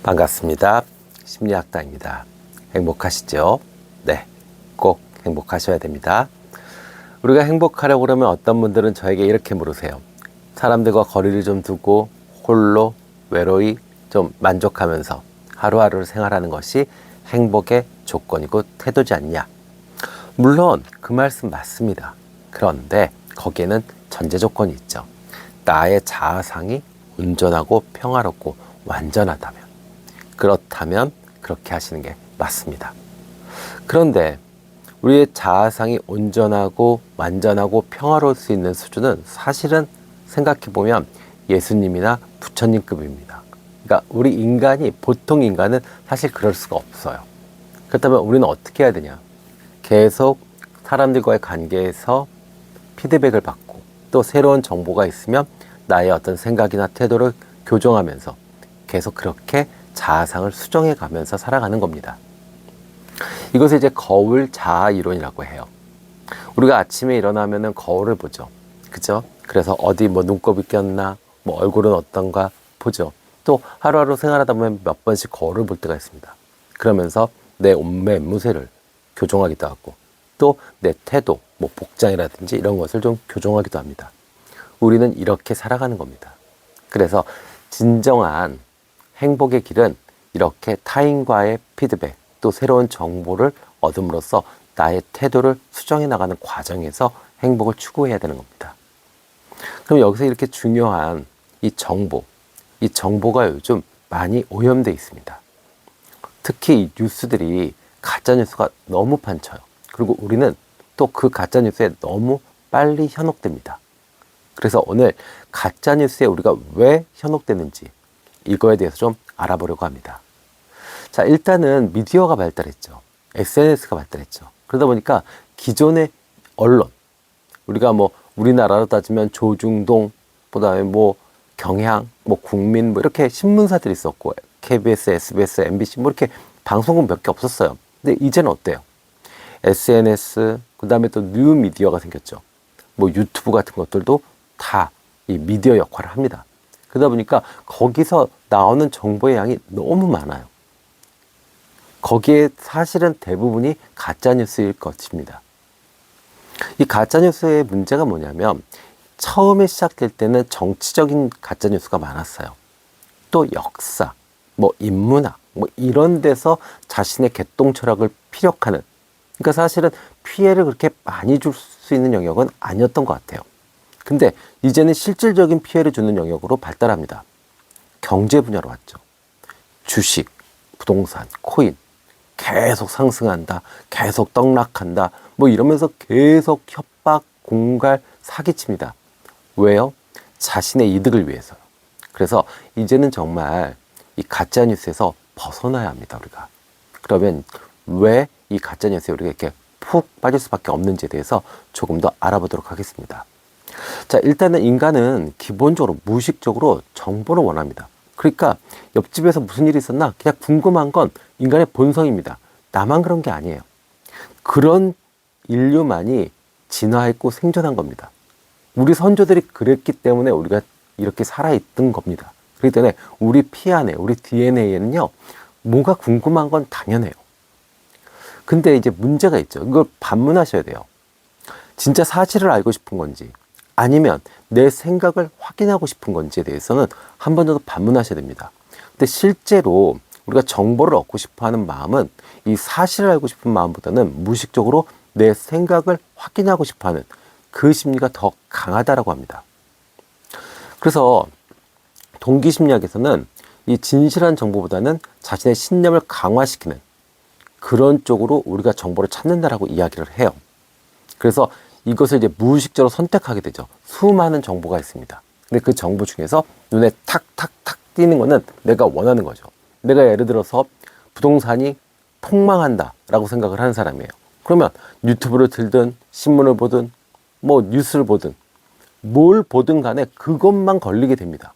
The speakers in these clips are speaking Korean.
반갑습니다. 심리학다입니다. 행복하시죠? 네, 꼭 행복하셔야 됩니다. 우리가 행복하려고 그러면 어떤 분들은 저에게 이렇게 물으세요. 사람들과 거리를 좀 두고 홀로 외로이 좀 만족하면서 하루하루를 생활하는 것이 행복의 조건이고 태도지 않냐? 물론 그 말씀 맞습니다. 그런데 거기에는 전제 조건이 있죠. 나의 자아상이 온전하고 평화롭고 완전하다면, 그렇다면 그렇게 하시는 게 맞습니다. 그런데 우리의 자아상이 온전하고 완전하고 평화로울 수 있는 수준은 사실은 생각해보면 예수님이나 부처님급입니다. 그러니까 우리 인간이, 보통 인간은 사실 그럴 수가 없어요. 그렇다면 우리는 어떻게 해야 되냐? 계속 사람들과의 관계에서 피드백을 받고 또 새로운 정보가 있으면 나의 어떤 생각이나 태도를 교정하면서 계속 그렇게 자아상을 수정해 가면서 살아가는 겁니다. 이것을 이제 거울 자아 이론이라고 해요. 우리가 아침에 일어나면은 거울을 보죠. 그죠? 그래서 어디 뭐 눈곱이 꼈나, 뭐 얼굴은 어떤가 보죠. 또 하루하루 생활하다 보면 몇 번씩 거울을 볼 때가 있습니다. 그러면서 내 옷매 무새를 교정하기도 하고 또 내 태도, 뭐 복장이라든지 이런 것을 좀 교정하기도 합니다. 우리는 이렇게 살아가는 겁니다. 그래서 진정한 행복의 길은 이렇게 타인과의 피드백, 또 새로운 정보를 얻음으로써 나의 태도를 수정해 나가는 과정에서 행복을 추구해야 되는 겁니다. 그럼 여기서 이렇게 중요한 이 정보가 요즘 많이 오염되어 있습니다. 특히 이 뉴스들이 가짜뉴스가 너무 판쳐요. 그리고 우리는 또 그 가짜뉴스에 너무 빨리 현혹됩니다. 그래서 오늘 가짜뉴스에 우리가 왜 현혹되는지 이거에 대해서 좀 알아보려고 합니다. 자, 일단은 미디어가 발달했죠. SNS가 발달했죠. 그러다 보니까 기존의 언론, 우리가 뭐 우리나라로 따지면 조중동, 그다음에 뭐 경향, 뭐 국민, 뭐 이렇게 신문사들이 있었고 KBS, SBS, MBC 뭐 이렇게 방송국 몇 개 없었어요. 근데 이제는 어때요? SNS, 그다음에 또 뉴미디어가 생겼죠. 뭐 유튜브 같은 것들도 다 이 미디어 역할을 합니다. 그러다 보니까 거기서 나오는 정보의 양이 너무 많아요. 거기에 사실은 대부분이 가짜뉴스일 것입니다. 이 가짜뉴스의 문제가 뭐냐면 처음에 시작될 때는 정치적인 가짜뉴스가 많았어요. 또 역사, 뭐 인문학, 뭐 이런 데서 자신의 개똥 철학을 피력하는, 그러니까 사실은 피해를 그렇게 많이 줄 수 있는 영역은 아니었던 것 같아요. 근데 이제는 실질적인 피해를 주는 영역으로 발달합니다. 경제 분야로 왔죠. 주식, 부동산, 코인 계속 상승한다, 계속 떡락한다, 뭐 이러면서 계속 협박, 공갈, 사기칩니다. 왜요? 자신의 이득을 위해서요. 그래서 이제는 정말 이 가짜뉴스에서 벗어나야 합니다, 우리가. 그러면 왜 이 가짜뉴스에 우리가 이렇게 푹 빠질 수밖에 없는지에 대해서 조금 더 알아보도록 하겠습니다. 자, 일단은 인간은 기본적으로 무의식적으로 정보를 원합니다. 그러니까 옆집에서 무슨 일이 있었나 그냥 궁금한 건 인간의 본성입니다. 나만 그런 게 아니에요. 그런 인류만이 진화했고 생존한 겁니다. 우리 선조들이 그랬기 때문에 우리가 이렇게 살아있던 겁니다. 그렇기 때문에 우리 피 안에, 우리 DNA에는요, 뭐가 궁금한 건 당연해요. 근데 이제 문제가 있죠. 이걸 반문하셔야 돼요. 진짜 사실을 알고 싶은 건지 아니면 내 생각을 확인하고 싶은 건지에 대해서는 한 번 정도 반문하셔야 됩니다. 근데 실제로 우리가 정보를 얻고 싶어 하는 마음은 이 사실을 알고 싶은 마음보다는 무의식적으로 내 생각을 확인하고 싶어 하는 그 심리가 더 강하다라고 합니다. 그래서 동기심리학에서는 이 진실한 정보보다는 자신의 신념을 강화시키는 그런 쪽으로 우리가 정보를 찾는다라고 이야기를 해요. 그래서 이것을 이제 무의식적으로 선택하게 되죠. 수많은 정보가 있습니다. 근데 그 정보 중에서 눈에 탁탁탁 띄는 거는 내가 원하는 거죠. 내가 예를 들어서 부동산이 폭망한다 라고 생각을 하는 사람이에요. 그러면 유튜브를 틀든 신문을 보든 뭐 뉴스를 보든 뭘 보든 간에 그것만 걸리게 됩니다.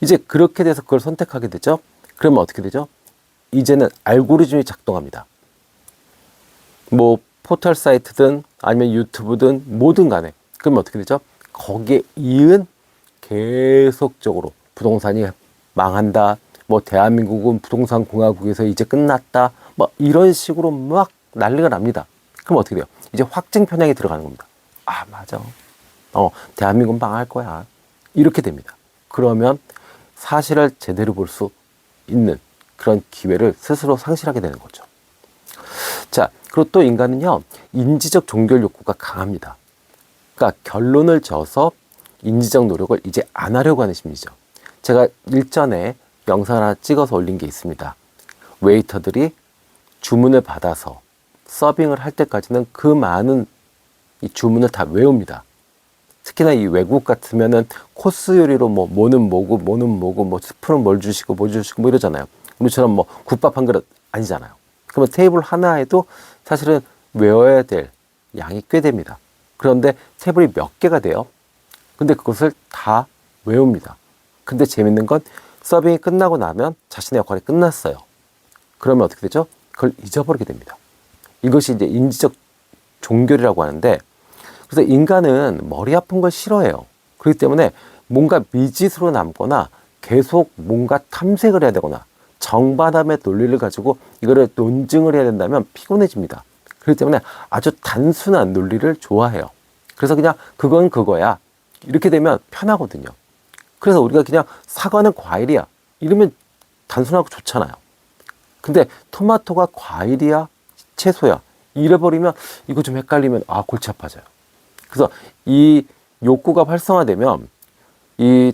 이제 그렇게 돼서 그걸 선택하게 되죠. 그러면 어떻게 되죠? 이제는 알고리즘이 작동합니다. 뭐 포털 사이트든 아니면 유튜브든 뭐든 간에 그러면 어떻게 되죠? 거기에 이은 계속적으로 부동산이 망한다, 뭐 대한민국은 부동산 공화국에서 이제 끝났다. 뭐 이런 식으로 막 난리가 납니다. 그럼 어떻게 돼요? 이제 확증 편향이 들어가는 겁니다. 아, 맞아. 대한민국은 망할 거야. 이렇게 됩니다. 그러면 사실을 제대로 볼 수 있는 그런 기회를 스스로 상실하게 되는 거죠. 자, 그리고 또 인간은요, 인지적 종결 욕구가 강합니다. 그러니까 결론을 지어서 인지적 노력을 이제 안 하려고 하는 심리죠. 제가 일전에 영상 하나 찍어서 올린 게 있습니다. 웨이터들이 주문을 받아서 서빙을 할 때까지는 그 많은 이 주문을 다 외웁니다. 특히나 이 외국 같으면은 코스 요리로 뭐는 뭐고 뭐 스프는 뭘 주시고 뭐 주시고 뭐 이러잖아요. 우리처럼 뭐 국밥 한 그릇 아니잖아요. 그러면 테이블 하나에도 사실은 외워야 될 양이 꽤 됩니다. 그런데 테이블이 몇 개가 돼요. 근데 그것을 다 외웁니다. 근데 재밌는 건 서빙이 끝나고 나면 자신의 역할이 끝났어요. 그러면 어떻게 되죠? 그걸 잊어버리게 됩니다. 이것이 이제 인지적 종결이라고 하는데, 그래서 인간은 머리 아픈 걸 싫어해요. 그렇기 때문에 뭔가 미지수로 남거나 계속 뭔가 탐색을 해야 되거나 정반함의 논리를 가지고 이거를 논증을 해야 된다면 피곤해집니다. 그렇기 때문에 아주 단순한 논리를 좋아해요. 그래서 그냥 그건 그거야. 이렇게 되면 편하거든요. 그래서 우리가 그냥 사과는 과일이야. 이러면 단순하고 좋잖아요. 근데 토마토가 과일이야? 채소야? 이래버리면 이거 좀 헷갈리면 골치 아파져요. 그래서 이 욕구가 활성화되면 이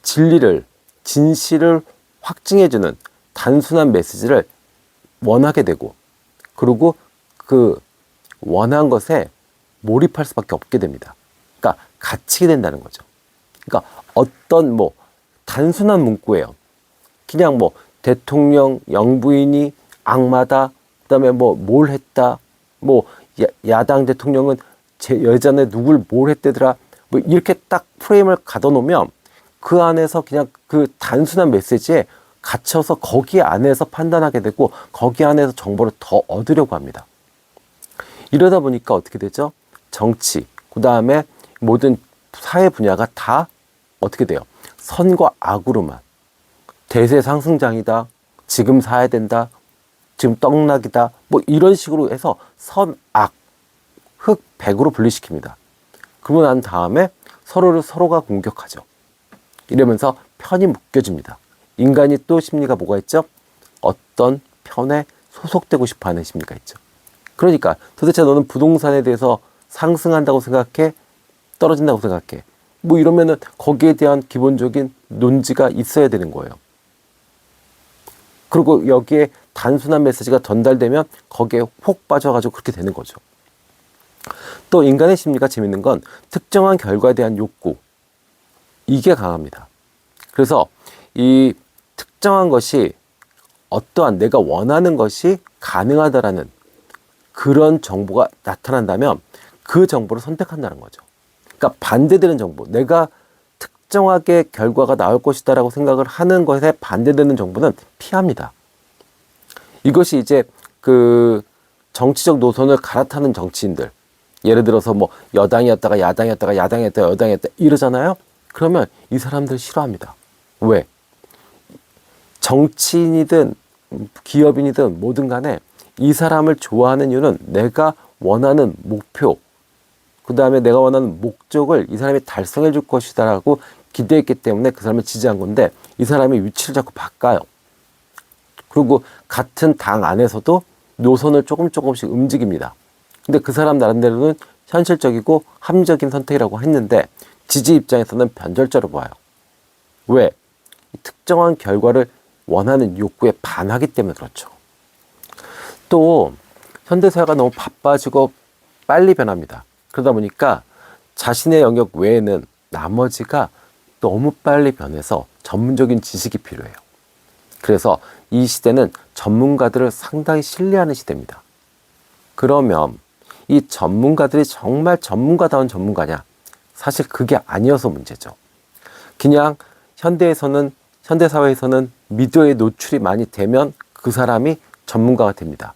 진리를, 진실을 확증해주는 단순한 메시지를 원하게 되고, 그리고 그 원한 것에 몰입할 수밖에 없게 됩니다. 그러니까 갇히게 된다는 거죠. 그러니까 어떤 단순한 문구예요. 그냥 대통령 영부인이 악마다, 그다음에 뭘 했다, 야당 대통령은 예전에 누굴 뭘 했대더라, 이렇게 딱 프레임을 가둬놓으면 그 안에서 그냥 그 단순한 메시지에 갇혀서 거기 안에서 판단하게 되고 거기 안에서 정보를 더 얻으려고 합니다. 이러다 보니까 어떻게 되죠? 정치, 그 다음에 모든 사회 분야가 다 어떻게 돼요? 선과 악으로만. 대세 상승장이다. 지금 사야 된다. 지금 떡락이다. 이런 식으로 해서 선, 악, 흑, 백으로 분리시킵니다. 그러고 난 다음에 서로가 공격하죠. 이러면서 편이 묶여집니다. 인간이 또 심리가 뭐가 있죠? 어떤 편에 소속되고 싶어 하는 심리가 있죠. 그러니까 도대체 너는 부동산에 대해서 상승한다고 생각해? 떨어진다고 생각해? 이러면은 거기에 대한 기본적인 논지가 있어야 되는 거예요. 그리고 여기에 단순한 메시지가 전달되면 거기에 혹 빠져가지고 그렇게 되는 거죠. 또 인간의 심리가 재밌는 건 특정한 결과에 대한 욕구, 이게 강합니다. 그래서 이 특정한 것이 어떠한 내가 원하는 것이 가능하다라는 그런 정보가 나타난다면 그 정보를 선택한다는 거죠. 그러니까 반대되는 정보, 내가 특정하게 결과가 나올 것이다라고 생각을 하는 것에 반대되는 정보는 피합니다. 이것이 이제 그 정치적 노선을 갈아타는 정치인들, 예를 들어서 여당이었다가 야당이었다가 야당이었다가 여당이었다 이러잖아요. 그러면 이 사람들 싫어합니다. 왜? 정치인이든 기업인이든 뭐든 간에 이 사람을 좋아하는 이유는 내가 원하는 목표, 그 다음에 내가 원하는 목적을 이 사람이 달성해 줄 것이다라고 기대했기 때문에 그 사람을 지지한 건데, 이 사람이 위치를 자꾸 바꿔요. 그리고 같은 당 안에서도 노선을 조금씩 움직입니다. 근데 그 사람 나름대로는 현실적이고 합리적인 선택이라고 했는데 지지 입장에서는 변절자로 봐요. 왜? 특정한 결과를 원하는 욕구에 반하기 때문에 그렇죠. 또 현대사회가 너무 바빠지고 빨리 변합니다. 그러다 보니까 자신의 영역 외에는 나머지가 너무 빨리 변해서 전문적인 지식이 필요해요. 그래서 이 시대는 전문가들을 상당히 신뢰하는 시대입니다. 그러면 이 전문가들이 정말 전문가다운 전문가냐? 사실 그게 아니어서 문제죠. 그냥 현대사회에서는 미디어에 노출이 많이 되면 그 사람이 전문가가 됩니다.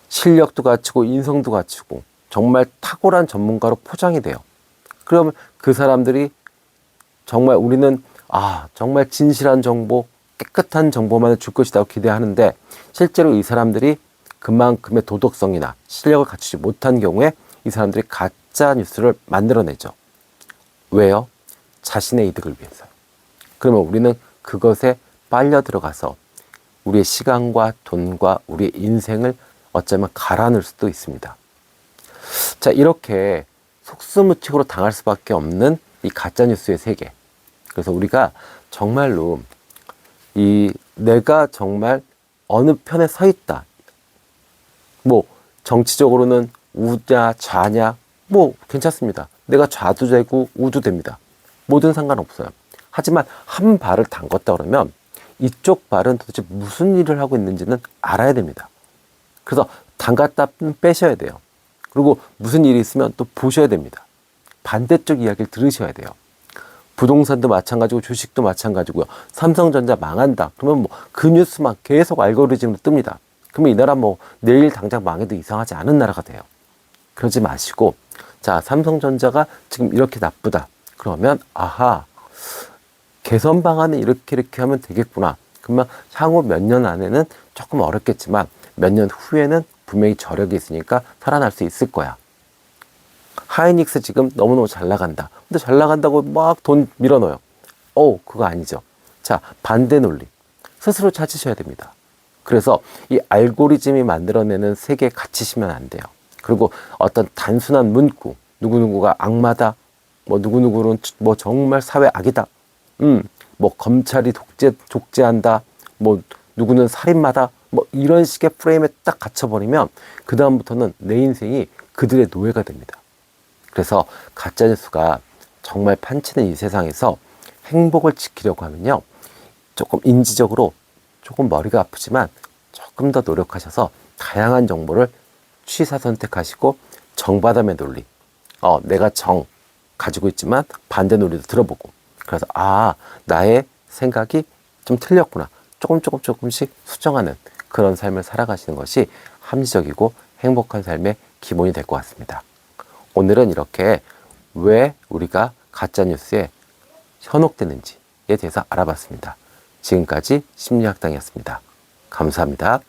실력도 갖추고 인성도 갖추고 정말 탁월한 전문가로 포장이 돼요. 그러면 그 사람들이 정말 우리는 정말 진실한 정보, 깨끗한 정보만을 줄 것이라고 기대하는데 실제로 이 사람들이 그만큼의 도덕성이나 실력을 갖추지 못한 경우에 이 사람들이 가짜 뉴스를 만들어내죠. 왜요? 자신의 이득을 위해서요. 그러면 우리는 그것에 빨려 들어가서 우리의 시간과 돈과 우리의 인생을 어쩌면 갈아넣을 수도 있습니다. 자, 이렇게 속수무책으로 당할 수밖에 없는 이 가짜뉴스의 세계. 그래서 우리가 정말로 내가 정말 어느 편에 서 있다. 뭐 정치적으로는 우냐 좌냐 뭐 괜찮습니다. 내가 좌도 되고 우도 됩니다. 뭐든 상관없어요. 하지만 한 발을 담궜다 그러면 이쪽 발은 도대체 무슨 일을 하고 있는지는 알아야 됩니다. 그래서 담갔다는 빼셔야 돼요. 그리고 무슨 일이 있으면 또 보셔야 됩니다. 반대쪽 이야기를 들으셔야 돼요. 부동산도 마찬가지고 주식도 마찬가지고요. 삼성전자 망한다. 그러면 뭐 그 뉴스만 계속 알고리즘으로 뜹니다. 그러면 이 나라 뭐 내일 당장 망해도 이상하지 않은 나라가 돼요. 그러지 마시고 자, 삼성전자가 지금 이렇게 나쁘다. 그러면 아하, 개선 방안을 이렇게 하면 되겠구나. 그러면 향후 몇 년 안에는 조금 어렵겠지만 몇 년 후에는 분명히 저력이 있으니까 살아날 수 있을 거야. 하이닉스 지금 너무너무 잘 나간다. 근데 잘 나간다고 막 돈 밀어넣어요. 그거 아니죠. 자, 반대 논리. 스스로 찾으셔야 됩니다. 그래서 이 알고리즘이 만들어내는 세계에 갇히시면 안 돼요. 그리고 어떤 단순한 문구, 누구누구가 악마다, 뭐 누구누구는 뭐 정말 사회 악이다. 뭐 검찰이 독재한다. 뭐 누구는 살인마다. 뭐 이런 식의 프레임에 딱 갇혀버리면 그 다음부터는 내 인생이 그들의 노예가 됩니다. 그래서 가짜뉴스가 정말 판치는 이 세상에서 행복을 지키려고 하면요. 조금 인지적으로 조금 머리가 아프지만 조금 더 노력하셔서 다양한 정보를 취사 선택하시고 정바담의 논리. 내가 정 가지고 있지만 반대 논리도 들어보고. 그래서 나의 생각이 좀 틀렸구나. 조금씩 수정하는 그런 삶을 살아가시는 것이 합리적이고 행복한 삶의 기본이 될 것 같습니다. 오늘은 이렇게 왜 우리가 가짜뉴스에 현혹되는지에 대해서 알아봤습니다. 지금까지 심리학당이었습니다. 감사합니다.